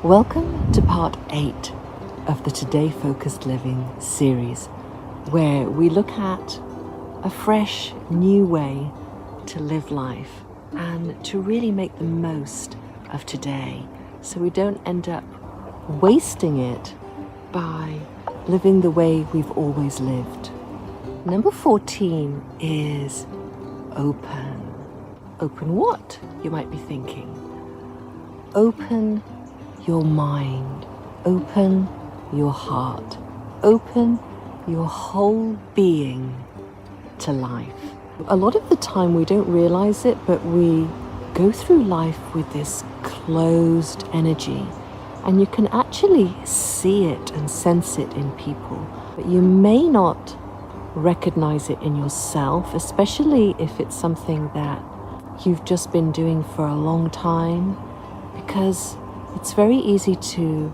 Welcome to part 8 of the Today Focused Living series, where we look at a fresh, new way to live life and to really make the most of today so we don't end up wasting it by living the way we've always lived. Number 14 is open. Open what, you might be thinking? Open your mind, open your heart, open your whole being to life. A lot of the time we don't realize it, but we go through life with this closed energy, and you can actually see it and sense it in people, but you may not recognize it in yourself, especially if it's something that you've just been doing for a long time, because it's very easy to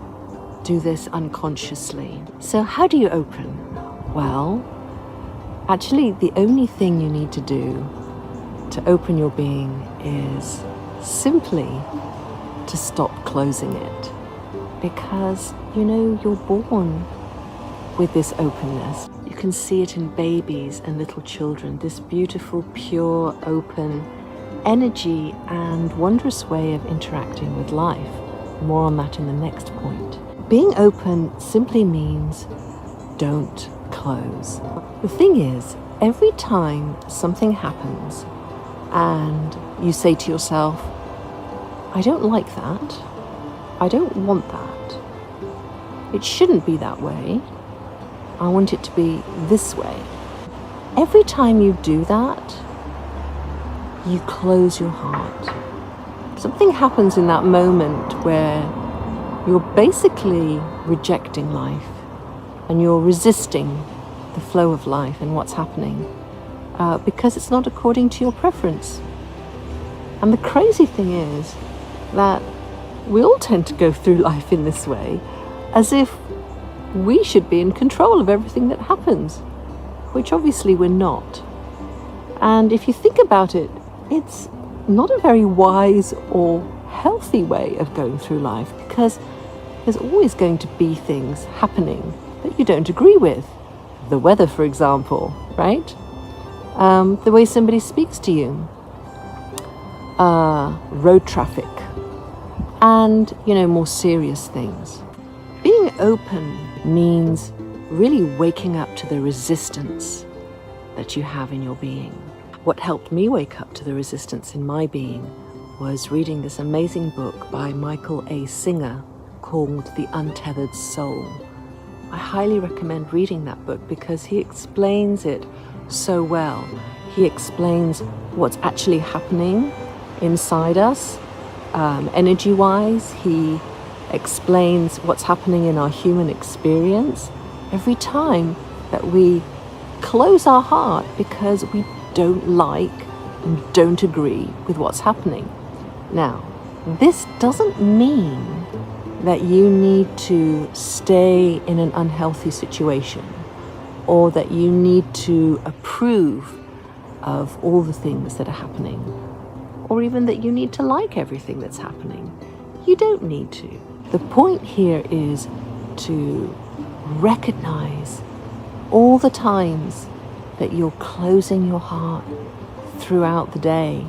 do this unconsciously. So how do you open? Well, actually the only thing you need to do to open your being is simply to stop closing it. Because, you're born with this openness. You can see it in babies and little children, this beautiful, pure, open energy and wondrous way of interacting with life. More on that in the next point. Being open simply means don't close. The thing is, every time something happens and you say to yourself, I don't like that, I don't want that, it shouldn't be that way, I want it to be this way. Every time you do that, you close your heart. Something happens in that moment where you're basically rejecting life and you're resisting the flow of life and what's happening because it's not according to your preference. And the crazy thing is that we all tend to go through life in this way as if we should be in control of everything that happens, which obviously we're not. And if you think about it, it's not a very wise or healthy way of going through life, because there's always going to be things happening that you don't agree with. The weather, for example, right? The way somebody speaks to you, road traffic, and, more serious things. Being open means really waking up to the resistance that you have in your being. What helped me wake up to the resistance in my being was reading this amazing book by Michael A. Singer called The Untethered Soul. I highly recommend reading that book because he explains it so well. He explains what's actually happening inside us, energy-wise. He explains what's happening in our human experience every time that we close our heart because we don't like and don't agree with what's happening. Now, this doesn't mean that you need to stay in an unhealthy situation or that you need to approve of all the things that are happening, or even that you need to like everything that's happening. You don't need to. The point here is to recognize all the times that you're closing your heart throughout the day.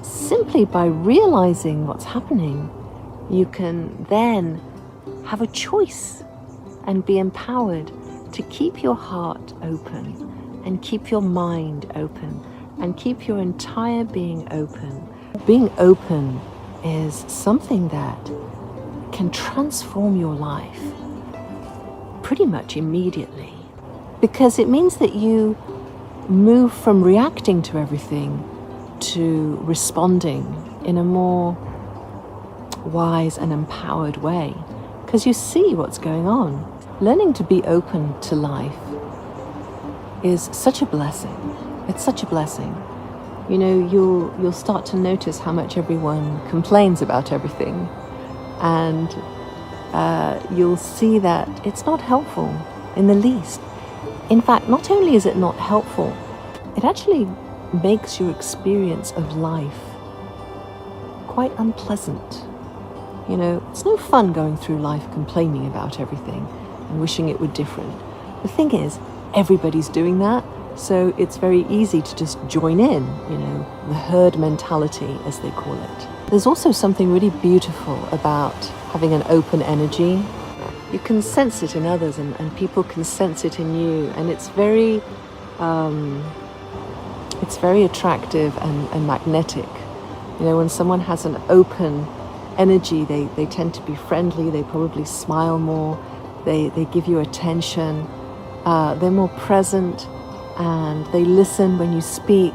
Simply by realizing what's happening, you can then have a choice and be empowered to keep your heart open and keep your mind open and keep your entire being open. Being open is something that can transform your life pretty much immediately, because it means that you move from reacting to everything to responding in a more wise and empowered way, because you see what's going on. Learning to be open to life is such a blessing. It's such a blessing. You'll start to notice how much everyone complains about everything, and you'll see that it's not helpful in the least. In fact, not only is it not helpful, it actually makes your experience of life quite unpleasant. You know, it's no fun going through life complaining about everything and wishing it were different. The thing is, everybody's doing that, so it's very easy to just join in, you know, the herd mentality, as they call it. There's also something really beautiful about having an open energy. You can sense it in others, and people can sense it in you, and it's very attractive and magnetic. You know, when someone has an open energy, they tend to be friendly, they probably smile more, they give you attention, they're more present, and they listen when you speak,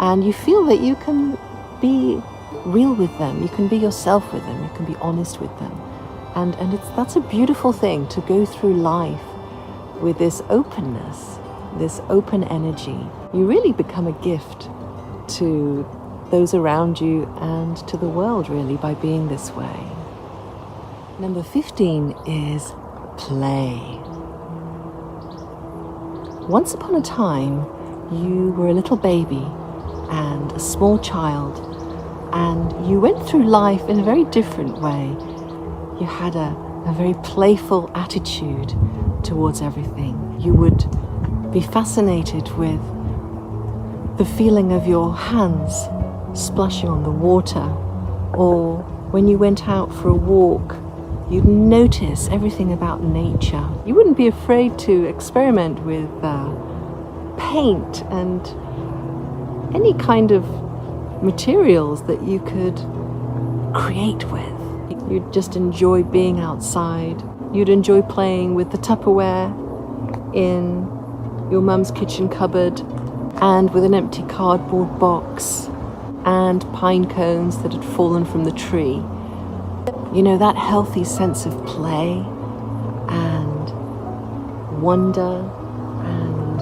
and you feel that you can be real with them, you can be yourself with them, you can be honest with them. And that's a beautiful thing, to go through life with this openness, this open energy. You really become a gift to those around you and to the world, really, by being this way. Number 15 is play. Once upon a time, you were a little baby and a small child, and you went through life in a very different way. You had a very playful attitude towards everything. You would be fascinated with the feeling of your hands splashing on the water, or when you went out for a walk, you'd notice everything about nature. You wouldn't be afraid to experiment with paint and any kind of materials that you could create with. You'd just enjoy being outside. You'd enjoy playing with the Tupperware in your mum's kitchen cupboard, and with an empty cardboard box and pine cones that had fallen from the tree. You know, that healthy sense of play and wonder and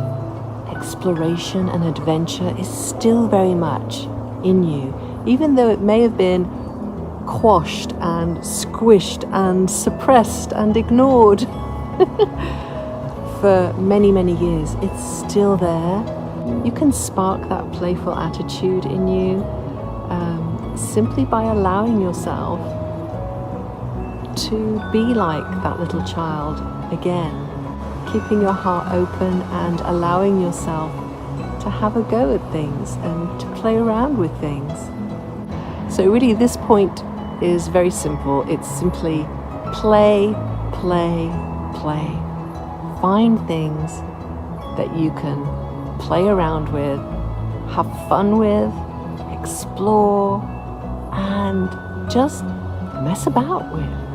exploration and adventure is still very much in you, even though it may have been quashed and squished and suppressed and ignored for many, many years. It's still there. You can spark that playful attitude in you simply by allowing yourself to be like that little child again, keeping your heart open and allowing yourself to have a go at things and to play around with things. So really, this point is very simple. It's simply play, play, play. Find things that you can play around with, have fun with, explore, and just mess about with.